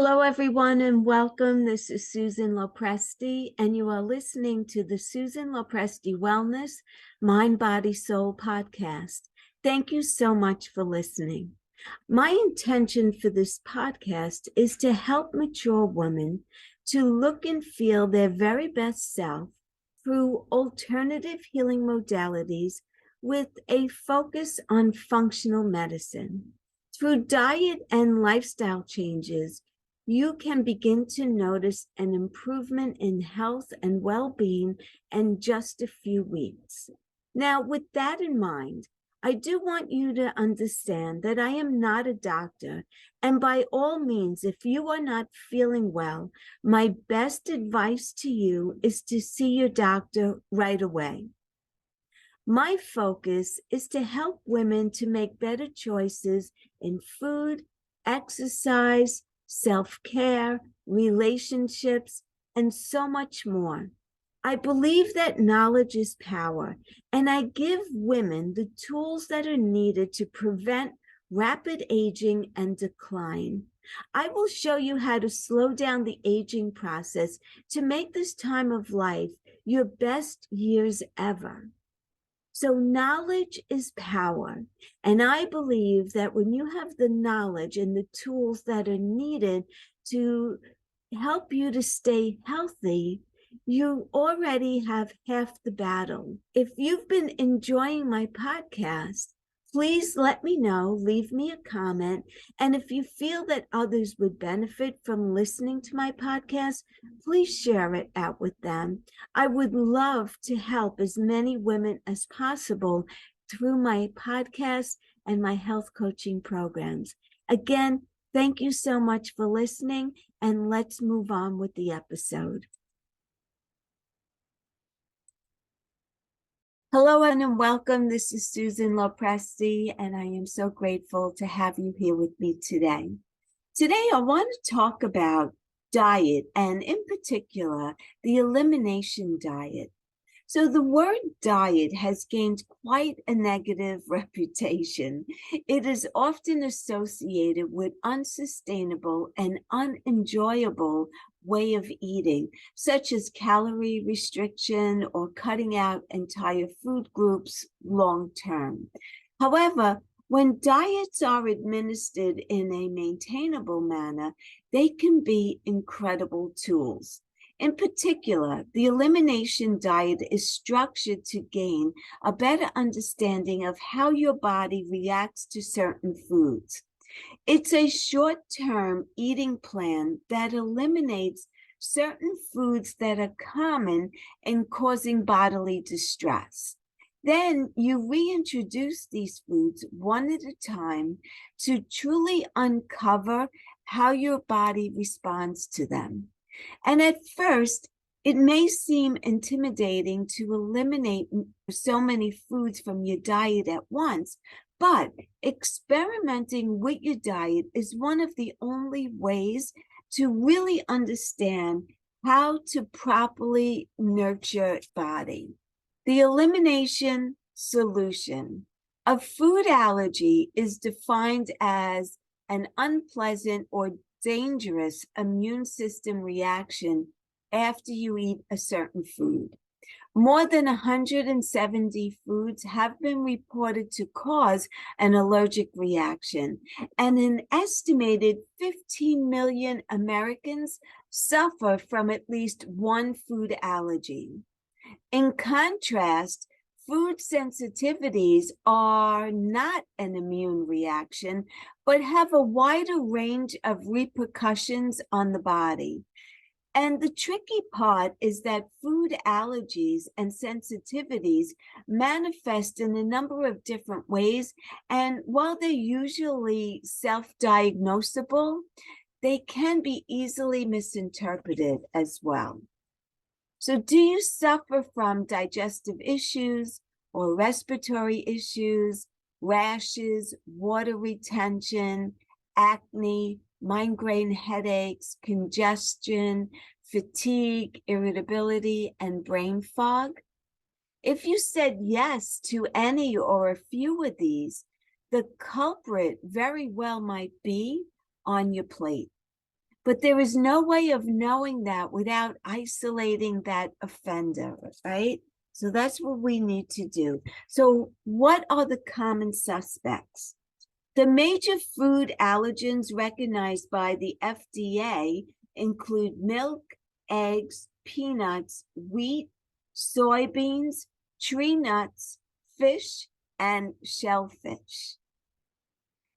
Hello, everyone, and welcome. This is Susan Lopresti, and you are listening to the Susan Lopresti Wellness Mind, Body, Soul podcast. Thank you so much for listening. My intention for this podcast is to help mature women to look and feel their very best self through alternative healing modalities with a focus on functional medicine. Through diet and lifestyle changes, you can begin to notice an improvement in health and well-being in just a few weeks. Now, with that in mind, I do want you to understand that I am not a doctor, and by all means, if you are not feeling well, my best advice to you is to see your doctor right away. My focus is to help women to make better choices in food, exercise, self-care, relationships, and so much more. I believe that knowledge is power, and I give women the tools that are needed to prevent rapid aging and decline. I will show you how to slow down the aging process to make this time of life your best years ever. So knowledge is power. And I believe that when you have the knowledge and the tools that are needed to help you to stay healthy, you already have half the battle. If you've been enjoying my podcast, please let me know, leave me a comment. And if you feel that others would benefit from listening to my podcast, please share it out with them. I would love to help as many women as possible through my podcast and my health coaching programs. Again, thank you so much for listening, and let's move on with the episode. Hello and welcome. This is Susan Lopresti, and I am so grateful to have you here with me today. Today, I want to talk about diet, and in particular, the elimination diet. So the word diet has gained quite a negative reputation. It is often associated with unsustainable and unenjoyable way of eating, such as calorie restriction or cutting out entire food groups long term. However, when diets are administered in a maintainable manner, they can be incredible tools. In particular, the elimination diet is structured to gain a better understanding of how your body reacts to certain foods. It's a short-term eating plan that eliminates certain foods that are common in causing bodily distress. Then you reintroduce these foods one at a time to truly uncover how your body responds to them. And at first, it may seem intimidating to eliminate so many foods from your diet at once, but experimenting with your diet is one of the only ways to really understand how to properly nurture your body. The elimination solution. A food allergy is defined as an unpleasant or dangerous immune system reaction after you eat a certain food. More than 170 foods have been reported to cause an allergic reaction, and an estimated 15 million Americans suffer from at least one food allergy. In contrast, food sensitivities are not an immune reaction, but have a wider range of repercussions on the body. And the tricky part is that food allergies and sensitivities manifest in a number of different ways, and while they're usually self-diagnosable, they can be easily misinterpreted as well. So do you suffer from digestive issues or respiratory issues, rashes, water retention, acne, migraine headaches, congestion, fatigue, irritability, and brain fog? If you said yes to any or a few of these, the culprit very well might be on your plate. But there is no way of knowing that without isolating that offender, right? So that's what we need to do. So what are the common suspects? The major food allergens recognized by the FDA include milk, eggs, peanuts, wheat, soybeans, tree nuts, fish, and shellfish.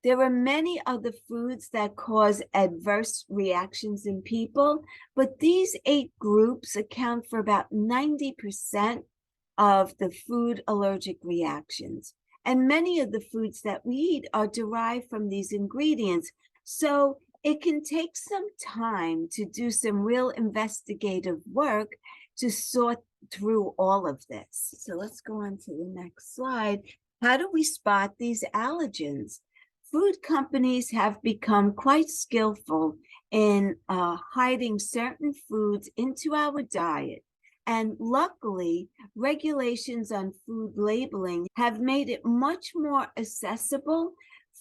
There are many other foods that cause adverse reactions in people, but these 8 groups account for about 90% of the food allergic reactions. And many of the foods that we eat are derived from these ingredients. So it can take some time to do some real investigative work to sort through all of this. So let's go on to the next slide. How do we spot these allergens? Food companies have become quite skillful in hiding certain foods into our diet. And luckily, regulations on food labeling have made it much more accessible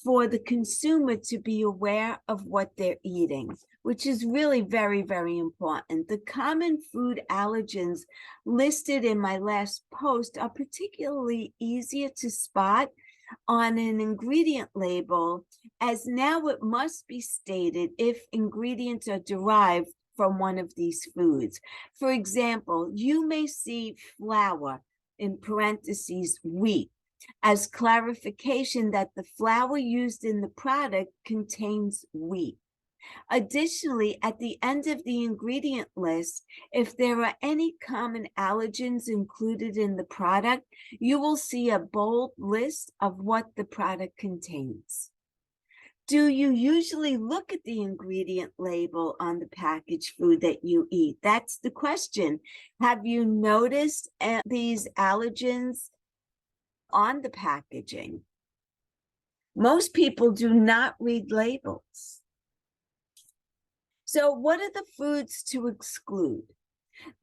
for the consumer to be aware of what they're eating, which is really very, very important. The common food allergens listed in my last post are particularly easier to spot on an ingredient label, as now it must be stated if ingredients are derived from one of these foods. For example, you may see flour, in parentheses, wheat, as clarification that the flour used in the product contains wheat. Additionally, at the end of the ingredient list, if there are any common allergens included in the product, you will see a bold list of what the product contains. Do you usually look at the ingredient label on the packaged food that you eat? That's the question. Have you noticed these allergens on the packaging? Most people do not read labels. So what are the foods to exclude?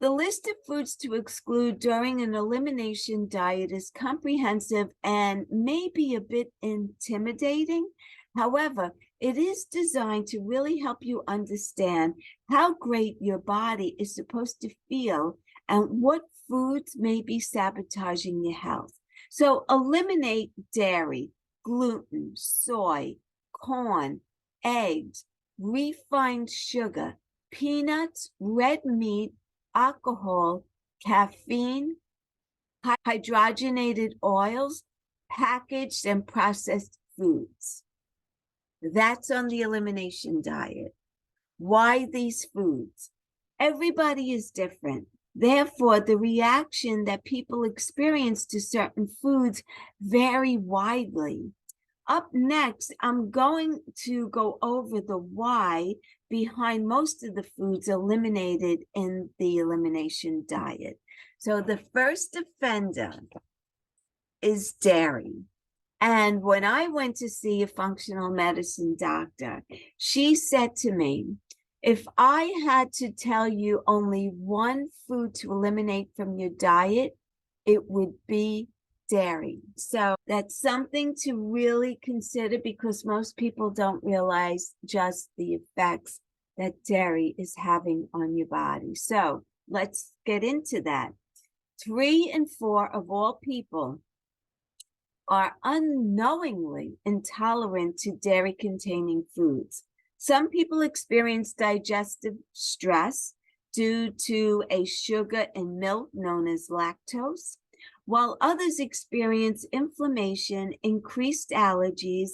The list of foods to exclude during an elimination diet is comprehensive and may be a bit intimidating. However, it is designed to really help you understand how great your body is supposed to feel and what foods may be sabotaging your health. So eliminate dairy, gluten, soy, corn, eggs, refined sugar, peanuts, red meat, alcohol, caffeine, hydrogenated oils, packaged and processed foods. That's on the elimination diet. Why these foods? Everybody is different. Therefore, the reaction that people experience to certain foods vary widely. Up next, I'm going to go over the why behind most of the foods eliminated in the elimination diet. So the first offender is dairy. And when I went to see a functional medicine doctor, she said to me, if I had to tell you only one food to eliminate from your diet, it would be dairy. So that's something to really consider because most people don't realize just the effects that dairy is having on your body. So let's get into that. 3 in 4 of all people are unknowingly intolerant to dairy-containing foods. Some people experience digestive stress due to a sugar in milk known as lactose, while others experience inflammation, increased allergies,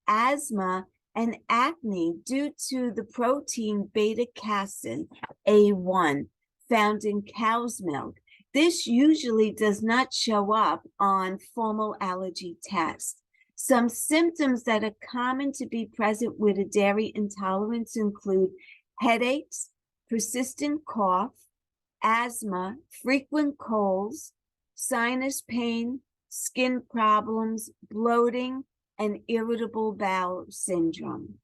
asthma, and acne due to the protein beta-casein, A1, found in cow's milk. This usually does not show up on formal allergy tests. Some symptoms that are common to be present with a dairy intolerance include headaches, persistent cough, asthma, frequent colds, sinus pain, skin problems, bloating, and irritable bowel syndrome.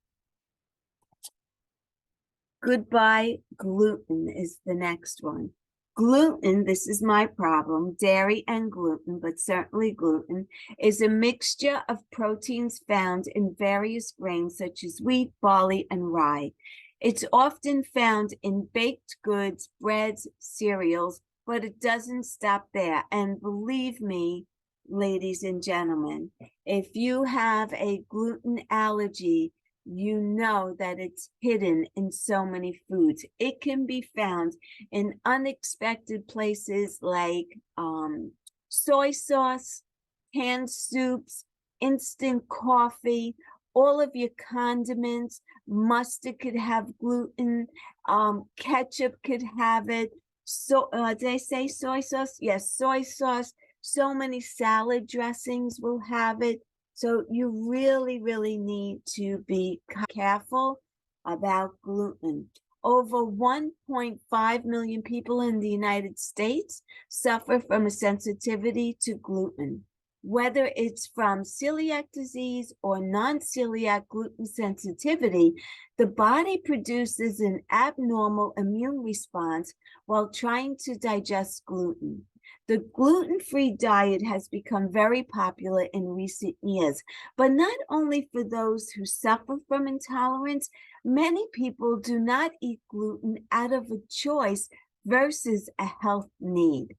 Goodbye, gluten is the next one. Gluten, this is my problem, dairy and gluten, but certainly gluten, is a mixture of proteins found in various grains such as wheat, barley, and rye. It's often found in baked goods, breads, cereals, but it doesn't stop there. And believe me, ladies and gentlemen, if you have a gluten allergy, you know that it's hidden in so many foods. It can be found in unexpected places like soy sauce, canned soups, instant coffee, all of your condiments. Mustard could have gluten. Ketchup could have it. So, did I say soy sauce? Yes, soy sauce. So many salad dressings will have it. So you really, really need to be careful about gluten. Over 1.5 million people in the United States suffer from a sensitivity to gluten. Whether it's from celiac disease or non-celiac gluten sensitivity, the body produces an abnormal immune response while trying to digest gluten. The gluten-free diet has become very popular in recent years, but not only for those who suffer from intolerance. Many people do not eat gluten out of a choice versus a health need.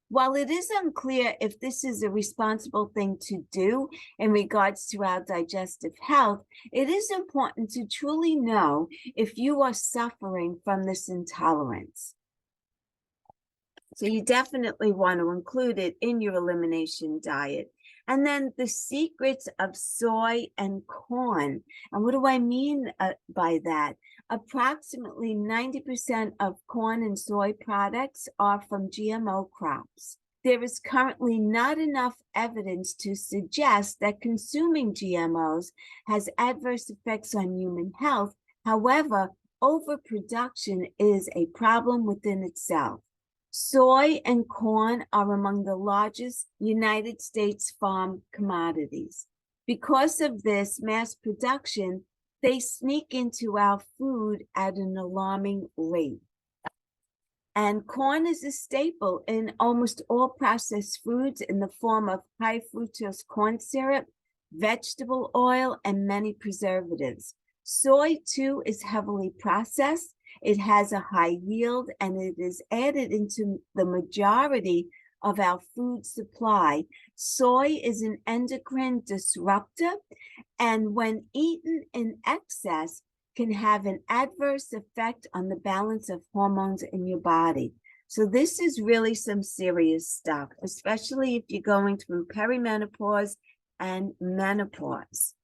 While it is unclear if this is a responsible thing to do in regards to our digestive health, it is important to truly know if you are suffering from this intolerance. So you definitely want to include it in your elimination diet. And then the secrets of soy and corn. And what do I mean by that? Approximately 90% of corn and soy products are from GMO crops. There is currently not enough evidence to suggest that consuming GMOs has adverse effects on human health. However, overproduction is a problem within itself. Soy and corn are among the largest United States farm commodities. Because of this mass production, they sneak into our food at an alarming rate. And corn is a staple in almost all processed foods in the form of high fructose corn syrup, vegetable oil, and many preservatives. Soy, too, is heavily processed. It has a high yield, and it is added into the majority of our food supply. Soy is an endocrine disruptor, and when eaten in excess, can have an adverse effect on the balance of hormones in your body. So this is really some serious stuff, especially if you're going through perimenopause and menopause.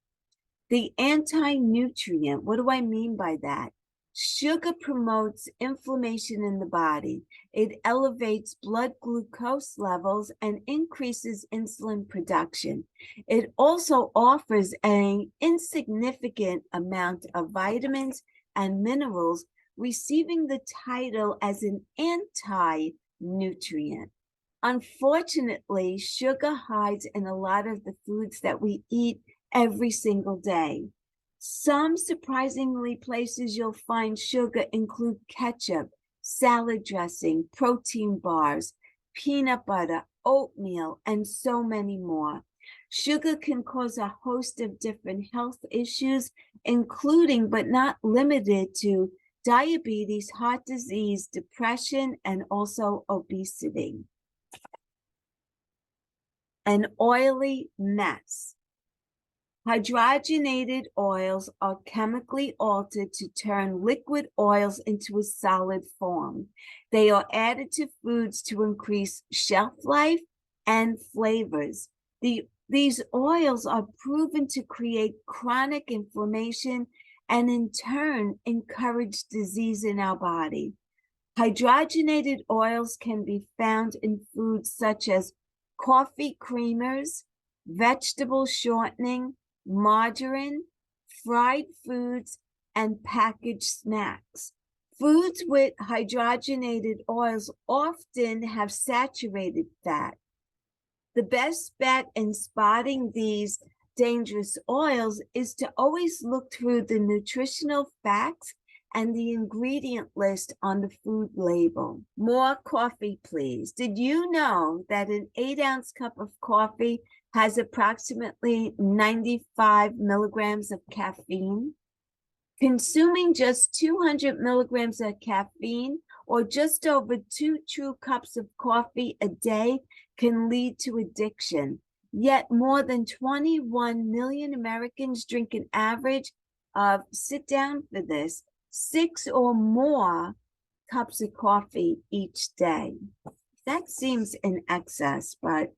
The anti-nutrient, what do I mean by that? Sugar promotes inflammation in the body. It elevates blood glucose levels and increases insulin production. It also offers an insignificant amount of vitamins and minerals, receiving the title as an anti-nutrient. Unfortunately, sugar hides in a lot of the foods that we eat every single day. Some surprisingly places you'll find sugar include ketchup, salad dressing, protein bars, peanut butter, oatmeal, and so many more. Sugar can cause a host of different health issues, including but not limited to diabetes, heart disease, depression, and also obesity. An oily mess. Hydrogenated oils are chemically altered to turn liquid oils into a solid form. They are added to foods to increase shelf life and flavors. These oils are proven to create chronic inflammation and in turn encourage disease in our body. Hydrogenated oils can be found in foods such as coffee creamers, vegetable shortening, margarine, fried foods, and packaged snacks. Foods with hydrogenated oils often have saturated fat. The best bet in spotting these dangerous oils is to always look through the nutritional facts and the ingredient list on the food label. More coffee, please. Did you know that an 8-ounce cup of coffee has approximately 95 milligrams of caffeine? Consuming just 200 milligrams of caffeine or just over 2 true cups of coffee a day can lead to addiction. Yet more than 21 million Americans drink an average of, sit down for this, 6 or more cups of coffee each day. That seems in excess, but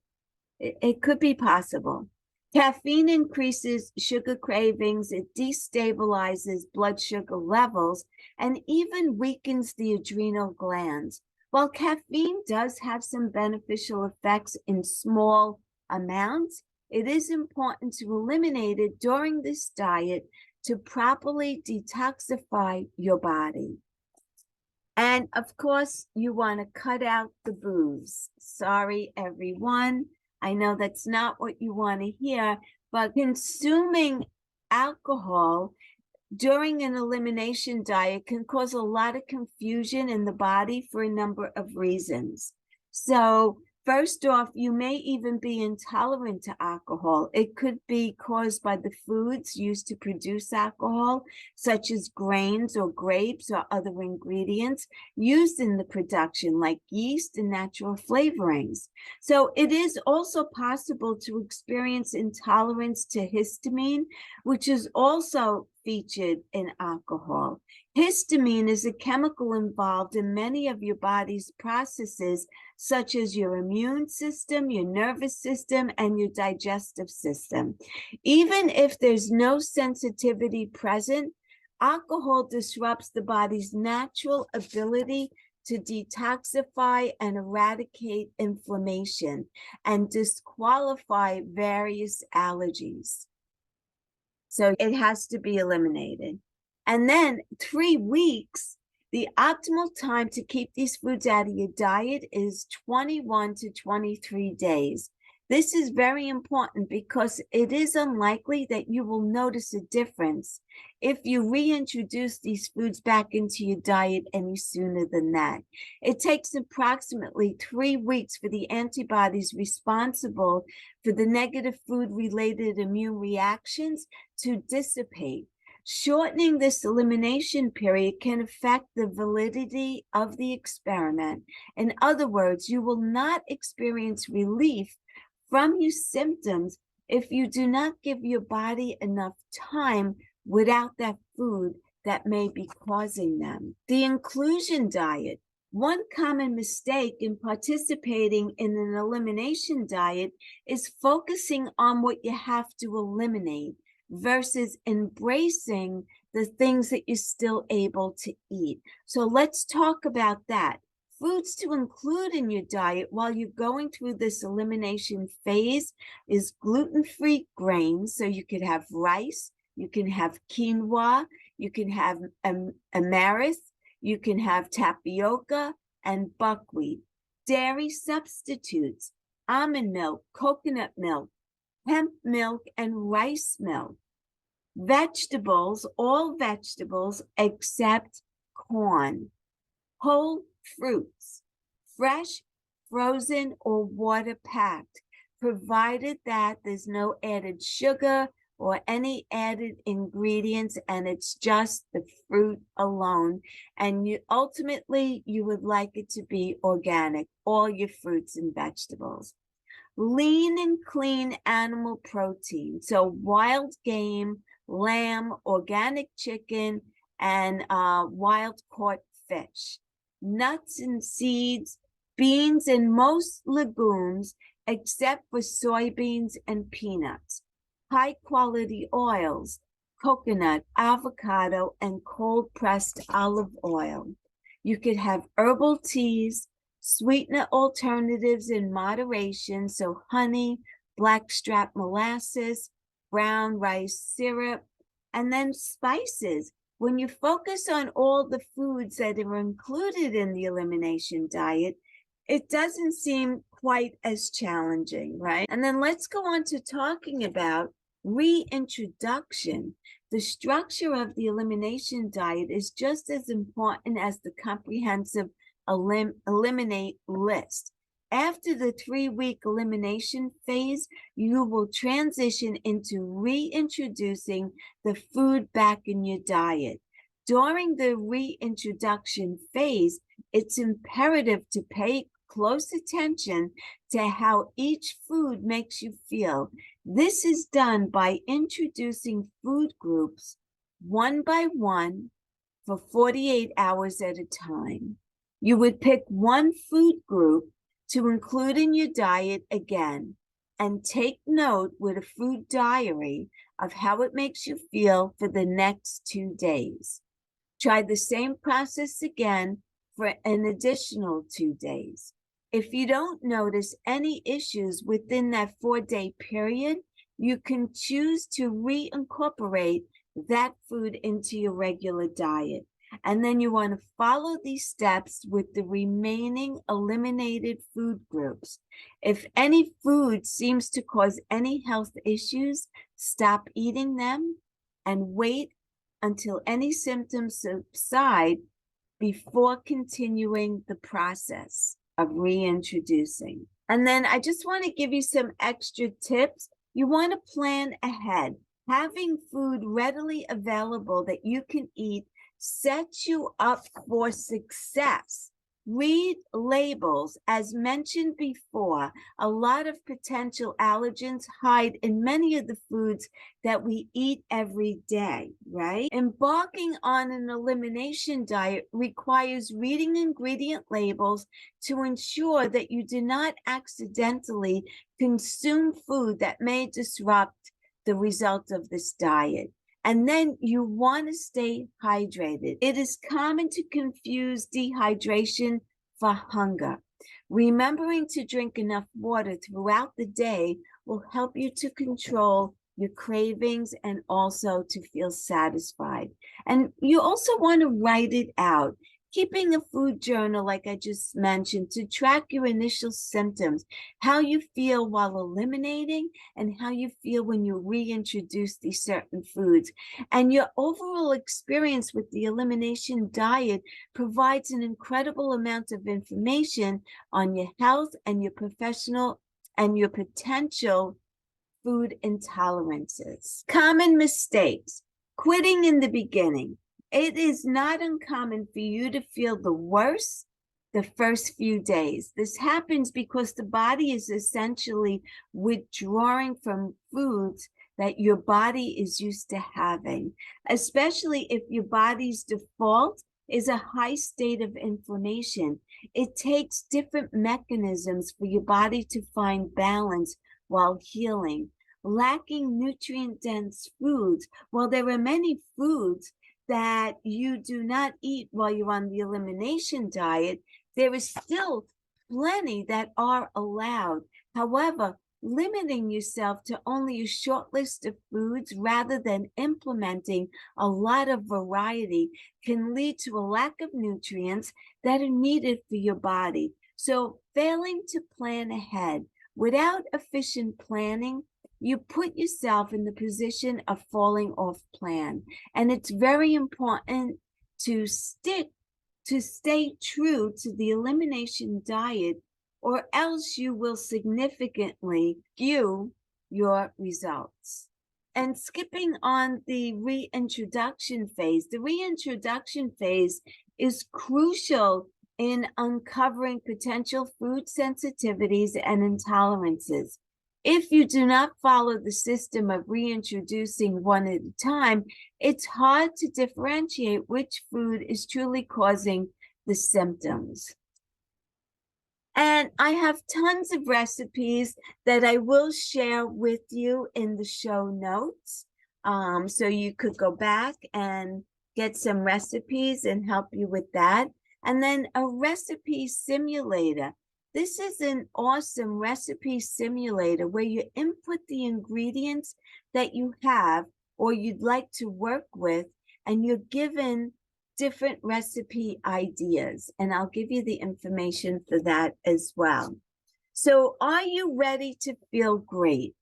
it could be possible. Caffeine increases sugar cravings, it destabilizes blood sugar levels, and even weakens the adrenal glands. While caffeine does have some beneficial effects in small amounts, it is important to eliminate it during this diet to properly detoxify your body. And of course, you want to cut out the booze. Sorry, everyone. I know that's not what you want to hear, but consuming alcohol during an elimination diet can cause a lot of confusion in the body for a number of reasons. So first off, you may even be intolerant to alcohol. It could be caused by the foods used to produce alcohol, such as grains or grapes or other ingredients used in the production, like yeast and natural flavorings. So it is also possible to experience intolerance to histamine, which is also featured in alcohol. Histamine is a chemical involved in many of your body's processes, such as your immune system, your nervous system, and your digestive system. Even if there's no sensitivity present, alcohol disrupts the body's natural ability to detoxify and eradicate inflammation and disqualify various allergies. So it has to be eliminated. And then 3 weeks, the optimal time to keep these foods out of your diet is 21 to 23 days. This is very important because it is unlikely that you will notice a difference if you reintroduce these foods back into your diet any sooner than that. It takes approximately 3 weeks for the antibodies responsible for the negative food-related immune reactions to dissipate. Shortening this elimination period can affect the validity of the experiment. In other words, you will not experience relief from your symptoms if you do not give your body enough time without that food that may be causing them. The inclusion diet. One common mistake in participating in an elimination diet is focusing on what you have to eliminate versus embracing the things that you're still able to eat. So let's talk about that. Foods to include in your diet while you're going through this elimination phase is gluten-free grains. So you could have rice, you can have quinoa, you can have amaranth, you can have tapioca and buckwheat. Dairy substitutes, almond milk, coconut milk, hemp milk, and rice milk. Vegetables, all vegetables except corn. Whole fruits, fresh, frozen, or water-packed, provided that there's no added sugar or any added ingredients, and it's just the fruit alone. And you ultimately, you would like it to be organic, all your fruits and vegetables. Lean and clean animal protein, so wild game, lamb, organic chicken, and wild-caught fish. Nuts and seeds, beans, and most legumes, except for soybeans and peanuts. High-quality oils, coconut, avocado, and cold-pressed olive oil. You could have herbal teas, sweetener alternatives in moderation, so honey, blackstrap molasses, brown rice syrup, and then spices. When you focus on all the foods that are included in the elimination diet, it doesn't seem quite as challenging, right? And then let's go on to talking about reintroduction. The structure of the elimination diet is just as important as the comprehensive eliminate list. After the 3-week elimination phase, you will transition into reintroducing the food back in your diet. During the reintroduction phase, it's imperative to pay close attention to how each food makes you feel. This is done by introducing food groups one by one for 48 hours at a time. You would pick one food group to include in your diet again and take note with a food diary of how it makes you feel for the next 2 days. Try the same process again for an additional 2 days. If you don't notice any issues within that 4-day period, you can choose to reincorporate that food into your regular diet. And then you want to follow these steps with the remaining eliminated food groups. If any food seems to cause any health issues, stop eating them and wait until any symptoms subside before continuing the process of reintroducing. And then I just want to give you some extra tips. You want to plan ahead. Having food readily available that you can eat sets you up for success. Read labels. As mentioned before, a lot of potential allergens hide in many of the foods that we eat every day, right? Embarking on an elimination diet requires reading ingredient labels to ensure that you do not accidentally consume food that may disrupt the result of this diet. And then you want to stay hydrated. It is common to confuse dehydration for hunger. Remembering to drink enough water throughout the day will help you to control your cravings and also to feel satisfied. And you also want to write it out. Keeping a food journal, like I just mentioned, to track your initial symptoms, how you feel while eliminating, and how you feel when you reintroduce these certain foods. And your overall experience with the elimination diet provides an incredible amount of information on your health and your professional and your potential food intolerances. Common mistakes. Quitting in the beginning. It is not uncommon for you to feel the worst the first few days. This happens because the body is essentially withdrawing from foods that your body is used to having, especially if your body's default is a high state of inflammation. It takes different mechanisms for your body to find balance while healing. Lacking nutrient-dense foods. Well, there are many foods that you do not eat while you're on the elimination diet. There is still plenty that are allowed. However, limiting yourself to only a short list of foods rather than implementing a lot of variety can lead to a lack of nutrients that are needed for your body. So failing to plan ahead without efficient planning, you put yourself in the position of falling off plan. And it's very important to stay true to the elimination diet, or else you will significantly skew your results. And skipping on the reintroduction phase, the reintroduction phase is crucial in uncovering potential food sensitivities and intolerances. If you do not follow the system of reintroducing one at a time, it's hard to differentiate which food is truly causing the symptoms. And I have tons of recipes that I will share with you in the show notes. So you could go back and get some recipes and help you with that. And then a recipe simulator. This is an awesome recipe simulator where you input the ingredients that you have or you'd like to work with, and you're given different recipe ideas. And I'll give you the information for that as well. So are you ready to feel great?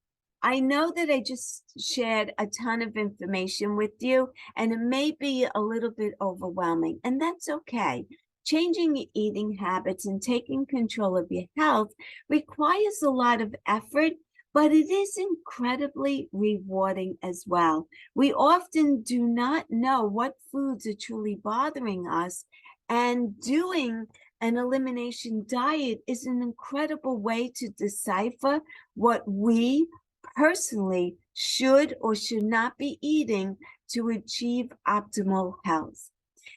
I know that I just shared a ton of information with you, and it may be a little bit overwhelming, and that's okay. Changing your eating habits and taking control of your health requires a lot of effort, but it is incredibly rewarding as well. We often do not know what foods are truly bothering us, and doing an elimination diet is an incredible way to decipher what we personally should or should not be eating to achieve optimal health.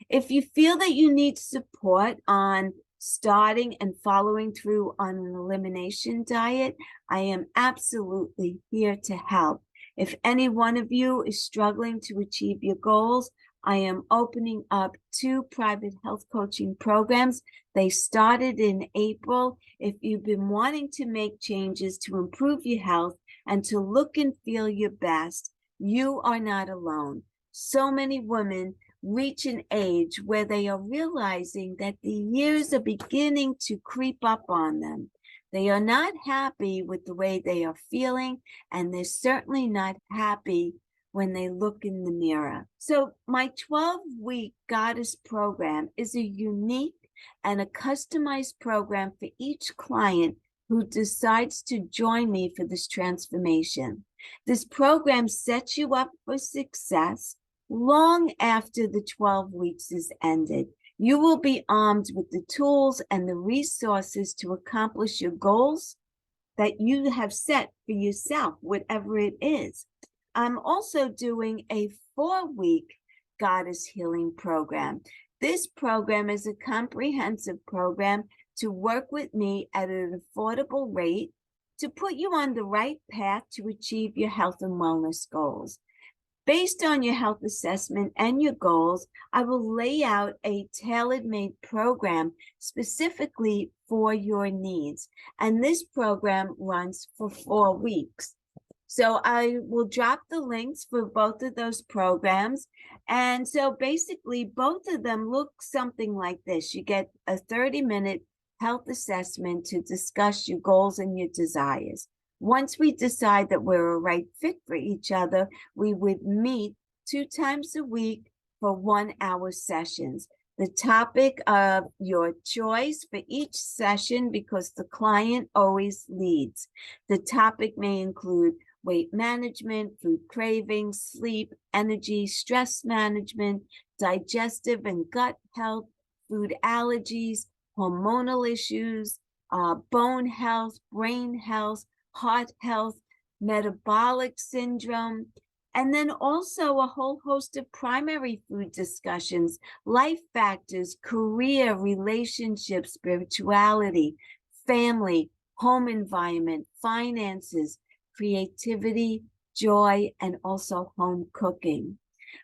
If you feel that you need support on starting and following through on an elimination diet, I am absolutely here to help. If any one of you is struggling to achieve your goals, I am opening up 2 private health coaching programs. They started in April. If you've been wanting to make changes to improve your health and to look and feel your best, you are not alone. So many women reach an age where they are realizing that the years are beginning to creep up on them. They are not happy with the way they are feeling, and they're certainly not happy when they look in the mirror. So my 12-week Goddess program is a unique and a customized program for each client who decides to join me for this transformation. This program sets you up for success long after the 12 weeks is ended. You will be armed with the tools and the resources to accomplish your goals that you have set for yourself, whatever it is. I'm also doing a 4-week Goddess Healing program. This program is a comprehensive program to work with me at an affordable rate to put you on the right path to achieve your health and wellness goals. Based on your health assessment and your goals, I will lay out a tailor-made program specifically for your needs. And this program runs for 4 weeks. So I will drop the links for both of those programs. And so basically, both of them look something like this. You get a 30-minute health assessment to discuss your goals and your desires. Once we decide that we're a right fit for each other, we would meet 2 times a week for 1-hour sessions. The topic of your choice for each session, because the client always leads. The topic may include weight management, food cravings, sleep, energy, stress management, digestive and gut health, food allergies, hormonal issues, bone health, brain health, heart health, metabolic syndrome, and then also a whole host of primary food discussions, life factors, career, relationships, spirituality, family, home environment, finances, creativity, joy, and also home cooking.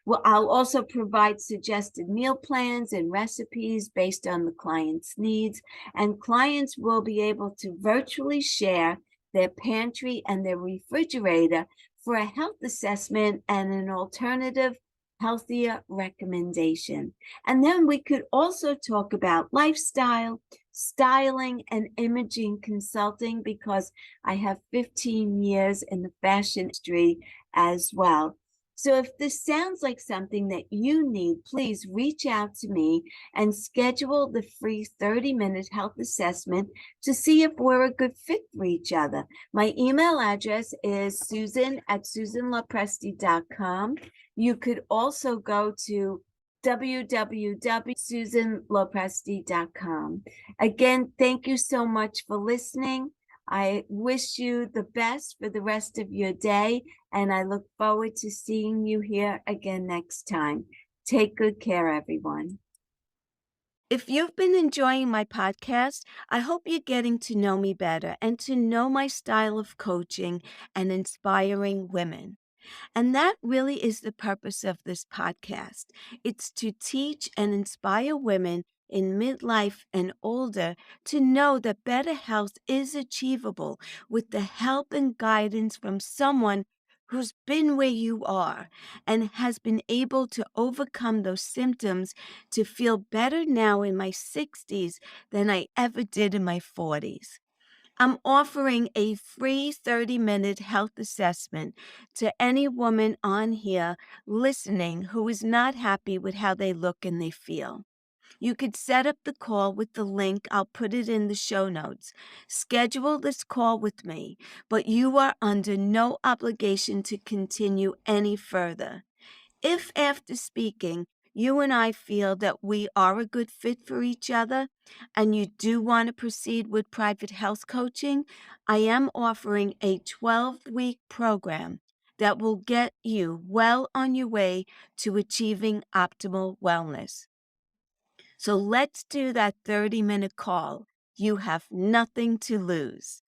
Well, I'll also provide suggested meal plans and recipes based on the client's needs, and clients will be able to virtually share their pantry and their refrigerator for a health assessment and an alternative, healthier recommendation. And then we could also talk about lifestyle, styling, and imaging consulting, because I have 15 years in the fashion industry as well. So if this sounds like something that you need, please reach out to me and schedule the free 30-minute health assessment to see if we're a good fit for each other. My email address is susan@susanlopresti.com. You could also go to www.susanlopresti.com. Again, thank you so much for listening. I wish you the best for the rest of your day, and I look forward to seeing you here again next time. Take good care, everyone. If you've been enjoying my podcast, I hope you're getting to know me better and to know my style of coaching and inspiring women. And that really is the purpose of this podcast. It's to teach and inspire women in midlife and older to know that better health is achievable with the help and guidance from someone who's been where you are and has been able to overcome those symptoms to feel better now in my 60s than I ever did in my 40s. I'm offering a free 30-minute health assessment to any woman on here listening who is not happy with how they look and they feel. You could set up the call with the link. I'll put it in the show notes. Schedule this call with me, but you are under no obligation to continue any further. If after speaking, you and I feel that we are a good fit for each other and you do want to proceed with private health coaching, I am offering a 12-week program that will get you well on your way to achieving optimal wellness. So let's do that 30-minute call. You have nothing to lose.